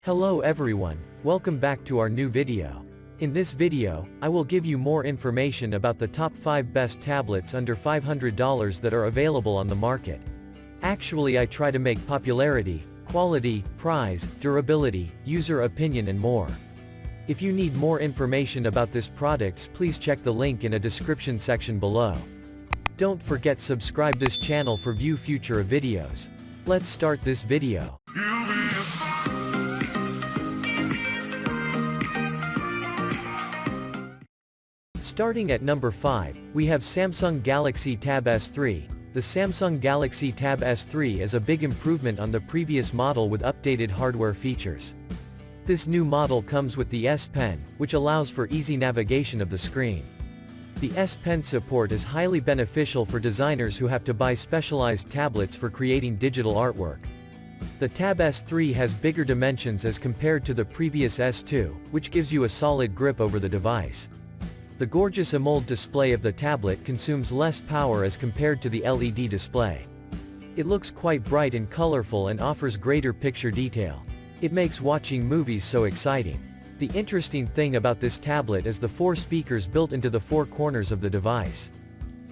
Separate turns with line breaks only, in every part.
Hello everyone, welcome back to our new video. In this video, I will give you more information about the top 5 best tablets under $500 that are available on the market. Actually, I try to make popularity, quality, price, durability, user opinion and more. If you need more information about these products, please check the link in a description section below. Don't forget subscribe this channel for view future videos. Let's start this video. Starting at number 5, we have Samsung Galaxy Tab S3. The Samsung Galaxy Tab S3 is a big improvement on the previous model with updated hardware features. This new model comes with the S Pen, which allows for easy navigation of the screen. The S Pen support is highly beneficial for designers who have to buy specialized tablets for creating digital artwork. The Tab S3 has bigger dimensions as compared to the previous S2, which gives you a solid grip over the device. The gorgeous AMOLED display of the tablet consumes less power as compared to the LED display. It looks quite bright and colorful and offers greater picture detail. It makes watching movies so exciting. The interesting thing about this tablet is the 4 speakers built into the 4 corners of the device.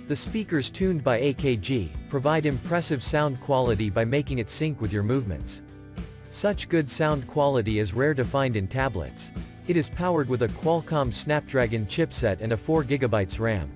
The speakers, tuned by AKG, provide impressive sound quality by making it sync with your movements. Such good sound quality is rare to find in tablets. It is powered with a Qualcomm Snapdragon chipset and a 4GB RAM.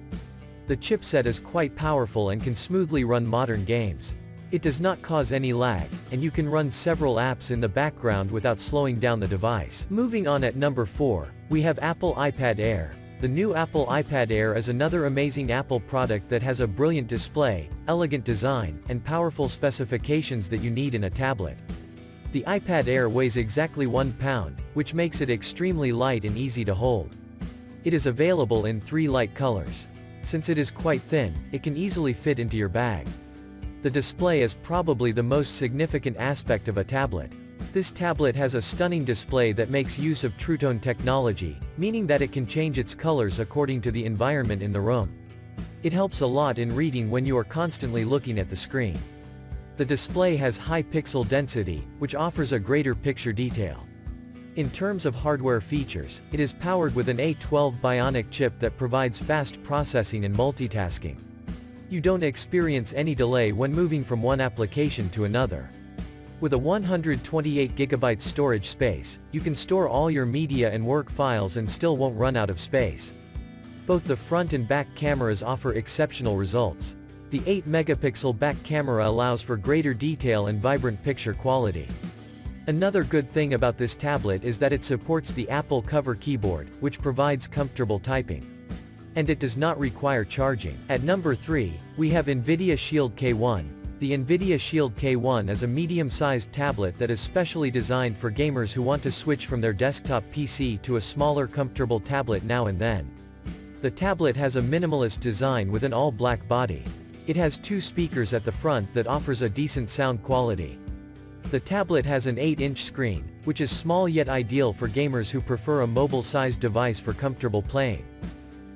The chipset is quite powerful and can smoothly run modern games. It does not cause any lag, and you can run several apps in the background without slowing down the device. Moving on at number 4, we have Apple iPad Air. The new Apple iPad Air is another amazing Apple product that has a brilliant display, elegant design, and powerful specifications that you need in a tablet. The iPad Air weighs exactly 1 pound, which makes it extremely light and easy to hold. It is available in 3 light colors. Since it is quite thin, it can easily fit into your bag. The display is probably the most significant aspect of a tablet. This tablet has a stunning display that makes use of True Tone technology, meaning that it can change its colors according to the environment in the room. It helps a lot in reading when you are constantly looking at the screen. The display has high pixel density, which offers a greater picture detail. In terms of hardware features, it is powered with an A12 Bionic chip that provides fast processing and multitasking. You don't experience any delay when moving from one application to another. With a 128GB storage space, you can store all your media and work files and still won't run out of space. Both the front and back cameras offer exceptional results. The 8-megapixel back camera allows for greater detail and vibrant picture quality. Another good thing about this tablet is that it supports the Apple Cover keyboard, which provides comfortable typing. And it does not require charging. At number 3, we have Nvidia Shield K1. The Nvidia Shield K1 is a medium-sized tablet that is specially designed for gamers who want to switch from their desktop PC to a smaller comfortable tablet now and then. The tablet has a minimalist design with an all-black body. It has 2 speakers at the front that offers a decent sound quality. The tablet has an 8-inch screen, which is small yet ideal for gamers who prefer a mobile-sized device for comfortable playing.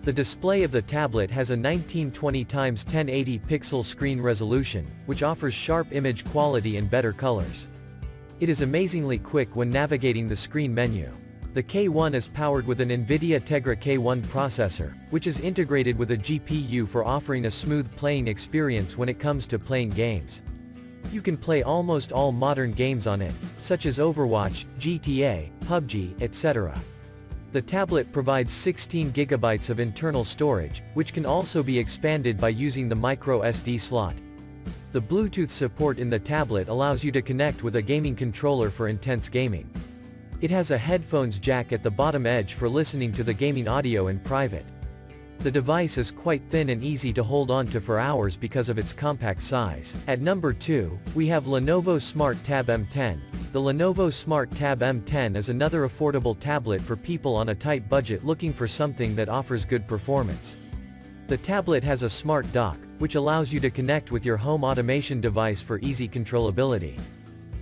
The display of the tablet has a 1920x1080 pixel screen resolution, which offers sharp image quality and better colors. It is amazingly quick when navigating the screen menu. The K1 is powered with an Nvidia Tegra K1 processor, which is integrated with a GPU for offering a smooth playing experience when it comes to playing games. You can play almost all modern games on it, such as Overwatch, GTA, PUBG, etc. The tablet provides 16GB of internal storage, which can also be expanded by using the micro SD slot. The Bluetooth support in the tablet allows you to connect with a gaming controller for intense gaming. It has a headphones jack at the bottom edge for listening to the gaming audio in private. The device is quite thin and easy to hold on to for hours because of its compact size. At number 2, we have Lenovo Smart Tab M10. The Lenovo Smart Tab M10 is another affordable tablet for people on a tight budget looking for something that offers good performance. The tablet has a smart dock, which allows you to connect with your home automation device for easy controllability.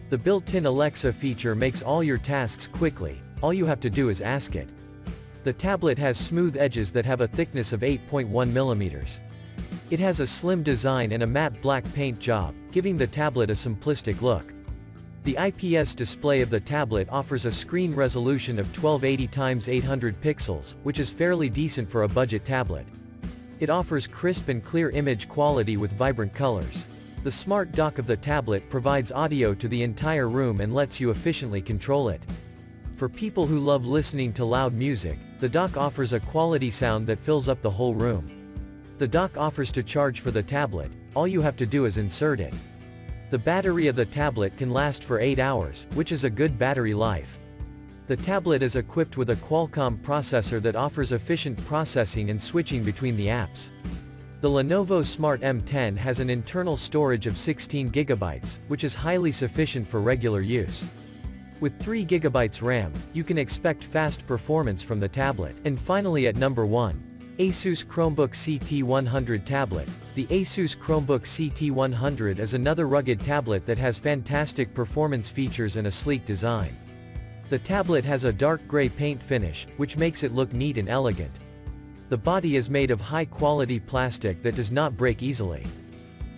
The built-in Alexa feature makes all your tasks quickly, all you have to do is ask it. The tablet has smooth edges that have a thickness of 8.1 mm. It has a slim design and a matte black paint job, giving the tablet a simplistic look. The IPS display of the tablet offers a screen resolution of 1280x800 pixels, which is fairly decent for a budget tablet. It offers crisp and clear image quality with vibrant colors. The smart dock of the tablet provides audio to the entire room and lets you efficiently control it. For people who love listening to loud music, the dock offers a quality sound that fills up the whole room. The dock offers to charge for the tablet, all you have to do is insert it. The battery of the tablet can last for 8 hours, which is a good battery life. The tablet is equipped with a Qualcomm processor that offers efficient processing and switching between the apps. The Lenovo Smart M10 has an internal storage of 16 GB, which is highly sufficient for regular use. With 3 GB RAM, you can expect fast performance from the tablet. And finally at number 1. Asus Chromebook CT100 Tablet. The Asus Chromebook CT100 is another rugged tablet that has fantastic performance features and a sleek design. The tablet has a dark gray paint finish, which makes it look neat and elegant. The body is made of high-quality plastic that does not break easily.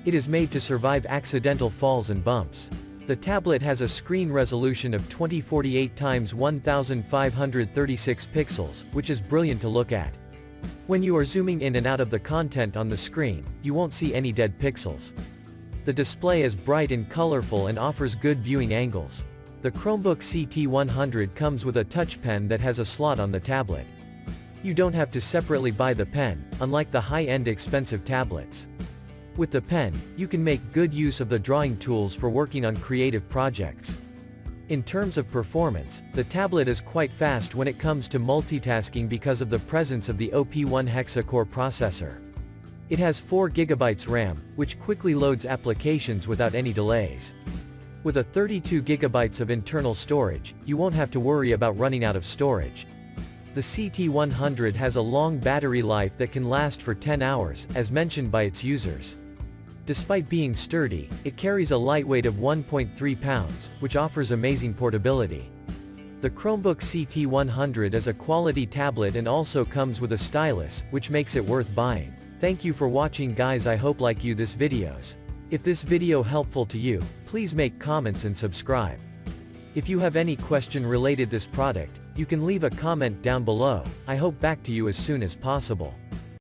It is made to survive accidental falls and bumps. The tablet has a screen resolution of 2048x1536 pixels, which is brilliant to look at. When you are zooming in and out of the content on the screen, you won't see any dead pixels. The display is bright and colorful and offers good viewing angles. The Chromebook CT100 comes with a touch pen that has a slot on the tablet. You don't have to separately buy the pen, unlike the high-end expensive tablets. With the pen, you can make good use of the drawing tools for working on creative projects. In terms of performance, the tablet is quite fast when it comes to multitasking because of the presence of the OP1 hexa-core processor. It has 4 GB RAM, which quickly loads applications without any delays. With a 32 GB of internal storage, you won't have to worry about running out of storage. The CT100 has a long battery life that can last for 10 hours, as mentioned by its users. Despite being sturdy, it carries a light weight of 1.3 pounds, which offers amazing portability. The Chromebook CT100 is a quality tablet and also comes with a stylus, which makes it worth buying. Thank you for watching guys, I hope like you this videos. If this video helpful to you, please make comments and subscribe. If you have any question related this product, you can leave a comment down below. I hope back to you as soon as possible.